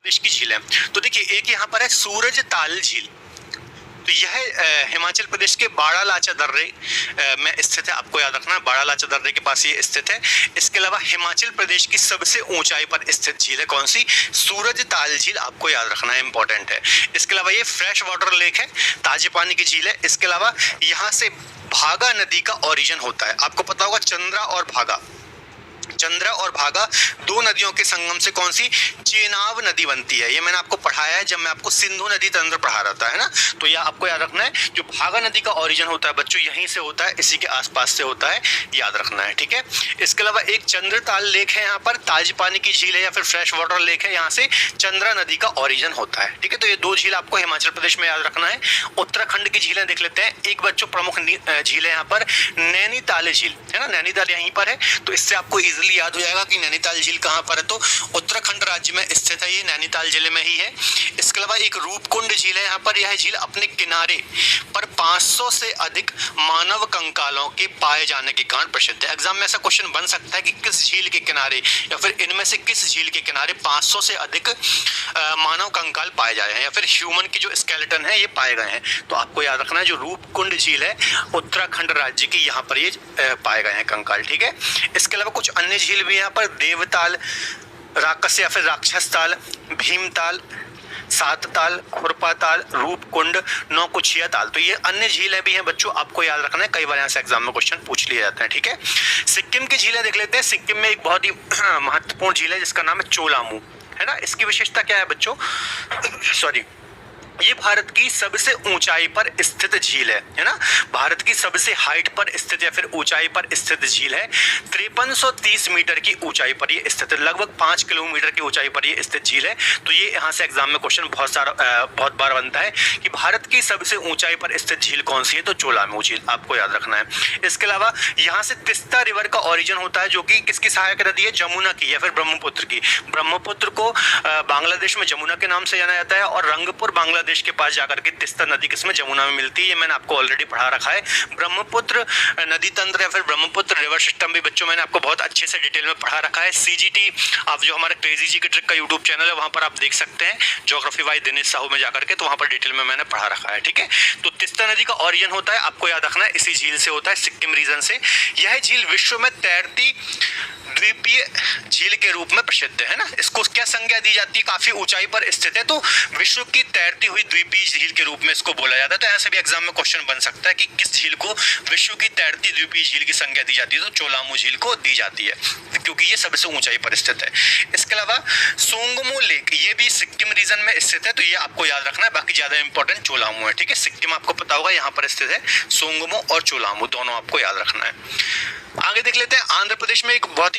प्रदेश की झील है। तो देखिए एक यहाँ पर है सूरज ताल झील। तो यह हिमाचल प्रदेश के बाड़ालाचा दर्रे में स्थित है। आपको याद रखना है, बाड़ालाचा दर्रे के पास ये स्थित है। इसके अलावा हिमाचल प्रदेश की सबसे ऊंचाई पर स्थित झील है कौन सी? सूरज ताल झील। आपको याद रखना है, इंपॉर्टेंट है। इसके अलावा ये फ्रेश वाटर लेक है, ताजे पानी की झील है। इसके अलावा यहाँ से भागा नदी का ओरिजिन होता है। आपको पता होगा चंद्रा और भागा, चंद्रा और भागा दो नदियों के संगम से कौन सी? चेनाब नदी बनती है। ये मैंने आपको पढ़ाया है जब मैं आपको सिंधु नदी तंत्र पढ़ा रहा था, है ना। तो यह आपको याद रखना है, जो भागा नदी का ओरिजिन होता है बच्चों यहीं से होता है, इसी के आसपास से होता है, याद रखना है, ठीक है। इसके अलावा एक चंद्रताल लेक है, यहाँ पर ताज पानी की झील है या फिर फ्रेश वाटर लेक है, यहाँ से चंद्रा नदी का ओरिजिन होता है, ठीक है। तो ये दो झील आपको हिमाचल प्रदेश में याद रखना है। उत्तराखंड की झीलें देख लेते हैं। एक बच्चों प्रमुख झील है यहाँ पर नैनीताल झील, है ना। नैनीताल यहीं पर है, तो इससे आपको इजिली याद हो जाएगा कि नैनीताल झील कहाँ पर है। तो उत्तराखंड राज्य में स्थित है, ये नैनीताल जिले में ही है। इसके अलावा एक रूपकुंड झील है यहाँ पर। यह झील अपने किनारे पर 500 से अधिक मानव कंकालों के पाए जाने के कारण प्रसिद्ध है। एग्जाम में ऐसा क्वेश्चन बन सकता है कि किस झील के किनारे या फिर इनमें से किस झील के किनारे 500 से अधिक मानव कंकाल पाए जाए हैं या फिर ह्यूमन की जो स्केलेटन है ये पाए गए हैं। तो आपको याद रखना है, जो रूपकुंड झील है उत्तराखंड राज्य की, यहाँ पर ये पाए गए हैं कंकाल, ठीक है। इसके अलावा कुछ अन्य झील भी यहाँ पर देवताल, राक्षस या फिर राक्षस ताल, भीमताल, सात ताल, खुरपा ताल, रूपकुंड, नौकुचिया ताल। तो ये अन्य झीलें भी हैं बच्चों, आपको याद रखना है। कई बार यहाँ से एग्जाम में क्वेश्चन पूछ लिए जाते हैं, ठीक है। सिक्किम की झीलें देख लेते हैं। सिक्किम में एक बहुत ही महत्वपूर्ण झील है जिसका नाम है चोलामू, है ना। इसकी विशेषता क्या है बच्चों? सॉरी, ये भारत की सबसे ऊंचाई पर स्थित झील है ना। भारत की सबसे हाइट पर स्थित या फिर ऊंचाई पर स्थित झील है। 5330 मीटर की ऊंचाई पर ये स्थित है, लगभग 5 किलोमीटर की ऊंचाई पर ये स्थित झील है। तो ये यहाँ से एग्जाम में क्वेश्चन बहुत बार बनता है कि भारत की सबसे ऊंचाई पर स्थित झील कौन सी है? तो चोलामू झील, आपको याद रखना है। इसके अलावा यहाँ से तिस्ता रिवर का ओरिजिन होता है, जो कि किसकी सहायक नदी है? जमुना की या फिर ब्रह्मपुत्र की। ब्रह्मपुत्र को बांग्लादेश में जमुना के नाम से जाना जाता है और रंगपुर बांग्लादेश के पास जाकर के तिस्ता नदी किसमें? जमुना में मिलती है। ये मैंने आपको ऑलरेडी पढ़ा रखा है। ब्रह्मपुत्र नदी तंत्र या फिर ब्रह्मपुत्र रिवर सिस्टम भी बच्चों मैंने आपको बहुत अच्छे से डिटेल में पढ़ा रखा है। सीजीटी, आप जो हमारा क्रेजी जी की ट्रिक का यूट्यूब चैनल है वहां पर आप देख सकते हैं, ज्योग्राफी वाइज दिनेश साहू में जाकर के, तो वहां पर डिटेल में मैंने पढ़ा रखा है, ठीक है। तो तिस्ता नदी का ओरिजिन होता है, आपको याद रखना है, इसी झील से होता है, सिक्किम रीजन से। यह झील विश्व में तैरती द्वीपीय झील के रूप में प्रसिद्ध है ना। इसको क्या संज्ञा दी जाती है? काफी ऊंचाई पर स्थित है, तो विश्व की तैरती हुई द्वीपीय झील के रूप में इसको बोला जाता है। तो ऐसे भी एग्जाम में क्वेश्चन बन सकता है कि किस झील को विश्व की तैरती द्वीपीय झील की संज्ञा दी जाती है? तो चोलामू झील को दी जाती है, क्योंकि ये सबसे ऊंचाई पर स्थित है। इसके अलावा सोंगमू लेक, ये भी सिक्किम रीजन में स्थित है, तो ये आपको याद रखना है। बाकी ज्यादा इंपॉर्टेंट चोलामू है, ठीक है। सिक्किम आपको पता होगा यहाँ पर स्थित है, सोंगमू और चोलामू दोनों आपको याद रखना है। आगे देख लेते हैं, आंध्र प्रदेश में एक बहुत ही